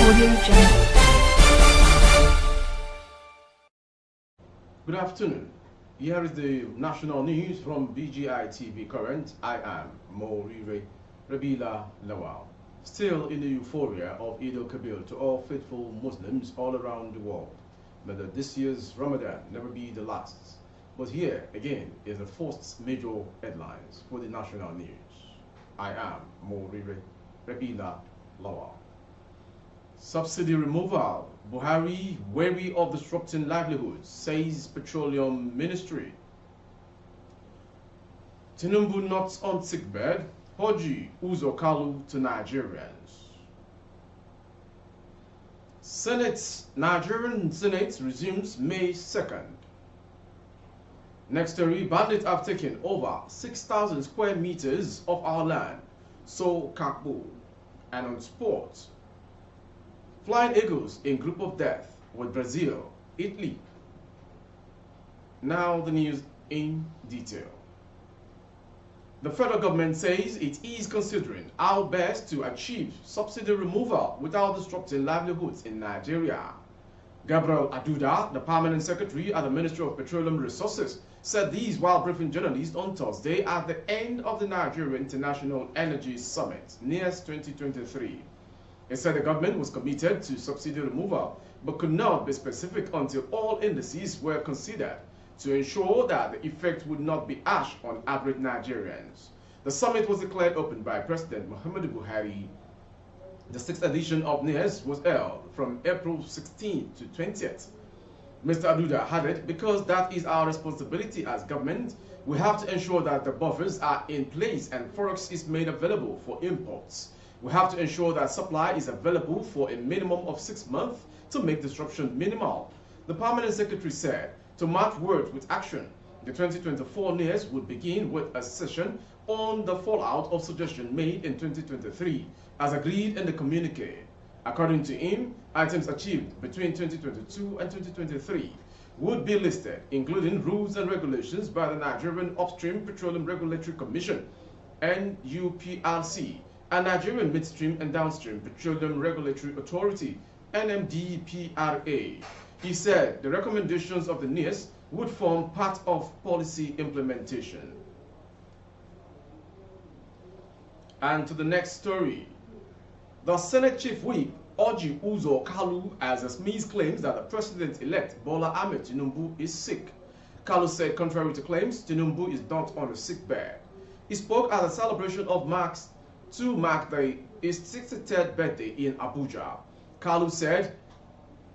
Good afternoon. Here is the national news from BGI TV Current. I am Morire Rabila Lawal. Still in the euphoria of Eid al-Kabir to all faithful Muslims all around the world. May this year's Ramadan never be the last. But here again is the first major headlines for the national news. I am Morire Rabila Lawal. Subsidy removal. Buhari wary of disrupting livelihoods, says Petroleum Ministry. Tinubu not on sickbed. Orji, Uzor, Kalu to Nigerians. Nigerian Senate resumes May 2nd. Next story, bandits have taken over 6,000 square meters of our land. So Kalu. And on sports, Flying Eagles in group of death with Brazil, Italy. Now the news in detail. The federal government says it is considering how best to achieve subsidy removal without disrupting livelihoods in Nigeria. Gabriel Aduda, the permanent secretary at the Ministry of Petroleum Resources, said these while briefing journalists on Thursday at the end of the Nigeria International Energy Summit, NEAS 2023. He said the government was committed to subsidy removal, but could not be specific until all indices were considered to ensure that the effect would not be harsh on average Nigerians. The summit was declared open by President Muhammadu Buhari. The 6th edition of NEAS was held from April 16th to 20th. Mr. Aduda added, because that is our responsibility as government, we have to ensure that the buffers are in place and forex is made available for imports. We have to ensure that supply is available for a minimum of 6 months to make disruption minimal. The permanent secretary said, to match words with action, the 2024 NEAS would begin with a session on the fallout of suggestions made in 2023, as agreed in the communique. According to him, items achieved between 2022 and 2023 would be listed, including rules and regulations by the Nigerian Upstream Petroleum Regulatory Commission, NUPRC, and Nigerian Midstream and Downstream Petroleum Regulatory Authority, NMDPRA. He said the recommendations of the NEAS would form part of policy implementation. And to the next story. The Senate Chief Whip, Orji Uzor Kalu, has dismissed claims that the President-elect Bola Ahmed Tinubu is sick. Kalu said contrary to claims, Tinubu is not on a sick bed. He spoke at a celebration of mark his 63rd birthday in Abuja. Kalu said,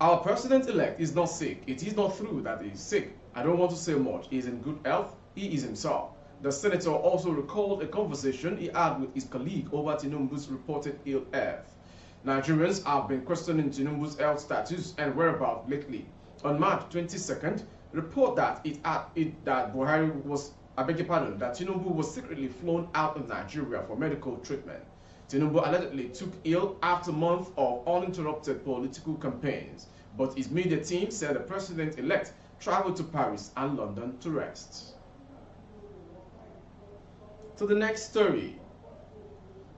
our president-elect is not sick. It is not true that he is sick. I don't want to say much. He is in good health. He is himself. The senator also recalled a conversation he had with his colleague over Tinubu's reported ill health. Nigerians have been questioning Tinubu's health status and whereabouts lately. On March 22nd, report that that Tinubu was secretly flown out of Nigeria for medical treatment. Tinubu allegedly took ill after months of uninterrupted political campaigns, but his media team said the president-elect traveled to Paris and London to rest. To the next story.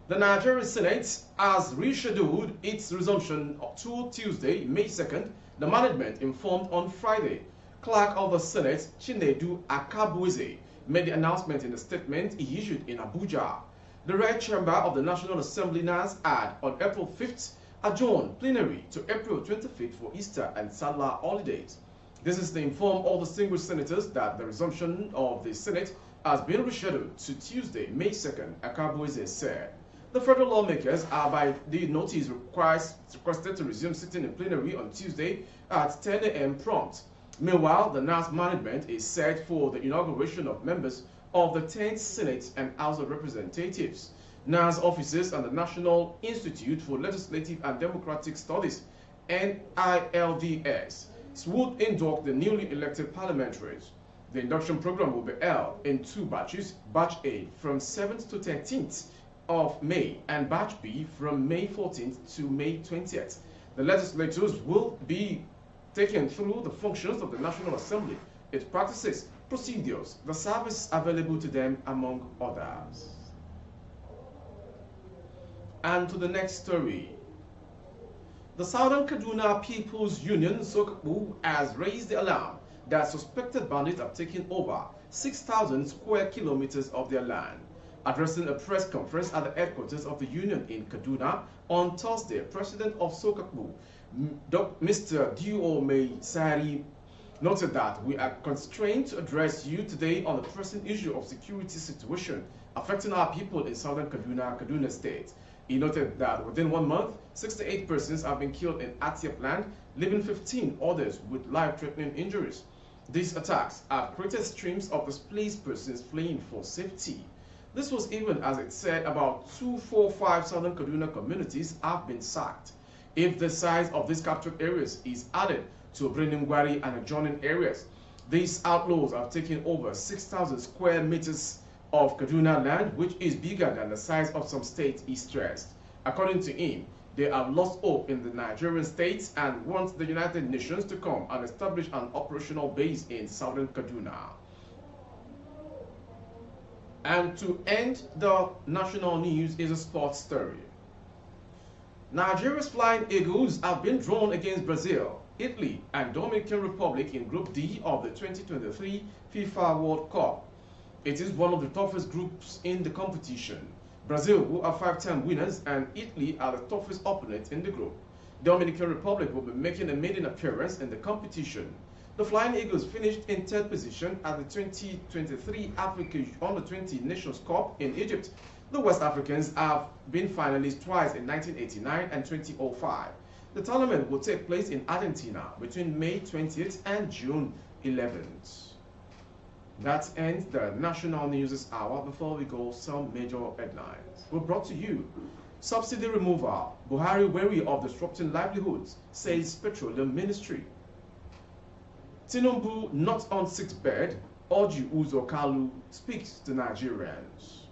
The Nigerian Senate has rescheduled its resumption to Tuesday, May 2nd, the management informed on Friday. Clerk of the Senate, Chinedu Akabueze, made the announcement in a statement he issued in Abuja. The Red Chamber of the National Assembly NAS had, on April 5th, adjourned plenary to April 25th for Easter and Salah holidays. This is to inform all distinguished senators that the resumption of the Senate has been rescheduled to Tuesday, May 2nd, Akabueze said. The federal lawmakers are by the notice requested to resume sitting in plenary on Tuesday at 10 a.m. prompt. Meanwhile, the NAS management is set for the inauguration of members of the 10th Senate and House of Representatives. NAS offices and the National Institute for Legislative and Democratic Studies, NILDS, would induct the newly elected parliamentaries. The induction program will be held in 2 batches, Batch A from 7th to 13th of May and Batch B from May 14th to May 20th. The legislators will be taken through the functions of the National Assembly, its practices, procedures, the service available to them, among others. And to the next story. The Southern Kaduna People's Union Sokapu has raised the alarm that suspected bandits have taken over 6,000 square kilometers of their land. Addressing a press conference at the headquarters of the union in Kaduna on Thursday, President of Sokapu, Mr. Diome Sari, noted that we are constrained to address you today on the pressing issue of security situation affecting our people in southern Kaduna State. He noted that within 1 month, 68 persons have been killed in Atiap land, leaving 15 others with life-threatening injuries. These attacks have created streams of displaced persons fleeing for safety. This was even as it said about 245 southern Kaduna communities have been sacked. If the size of these captured areas is added to Breningwari and adjoining areas, these outlaws have taken over 6,000 square meters of Kaduna land, which is bigger than the size of some states, he stressed. According to him, they have lost hope in the Nigerian states and want the United Nations to come and establish an operational base in southern Kaduna. And to end the national news is a sports story. Nigeria's Flying Eagles have been drawn against Brazil, Italy, and Dominican Republic in Group D of the 2023 FIFA World Cup. It is one of the toughest groups in the competition. Brazil, who are 5-time winners, and Italy are the toughest opponents in the group. Dominican Republic will be making a maiden appearance in the competition. The Flying Eagles finished in 3rd position at the 2023 Africa Under-20 Nations Cup in Egypt. The West Africans have been finalists twice in 1989 and 2005. The tournament will take place in Argentina between May 20th and June 11th. That ends the national news this hour. Before we go, some major headlines were brought to you. Subsidy removal. Buhari wary of disrupting livelihoods, says Petroleum Ministry. Tinubu not on sick bed. Orji Uzor Kalu speaks to Nigerians.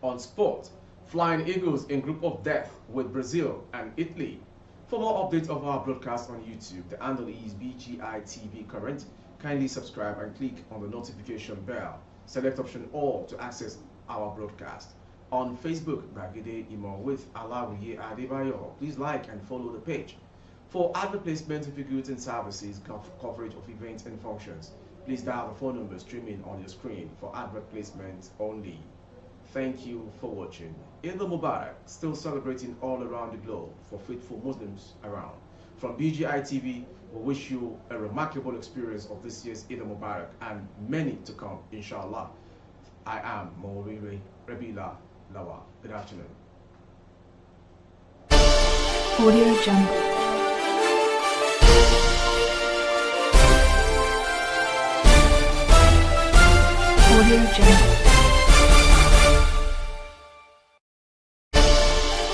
On sport, Flying Eagles in group of death with Brazil and Italy. For more updates of our broadcast on YouTube, the handle is BGI TV Current. Kindly subscribe and click on the notification bell. Select option all to access our broadcast. On Facebook, Bagide Imo with Alawiye Adebayo. Please like and follow the page. For advert placement of your goods and services, coverage of events and functions, please dial the phone number streaming on your screen for advert placement only. Thank you for watching. Eid al-Mubarak, still celebrating all around the globe for faithful Muslims around. From BGI TV, we wish you a remarkable experience of this year's Eid al-Mubarak and many to come, inshallah. I am Mawiri Rabila Lawa. Good afternoon. Audio Jungle. Audio Jungle.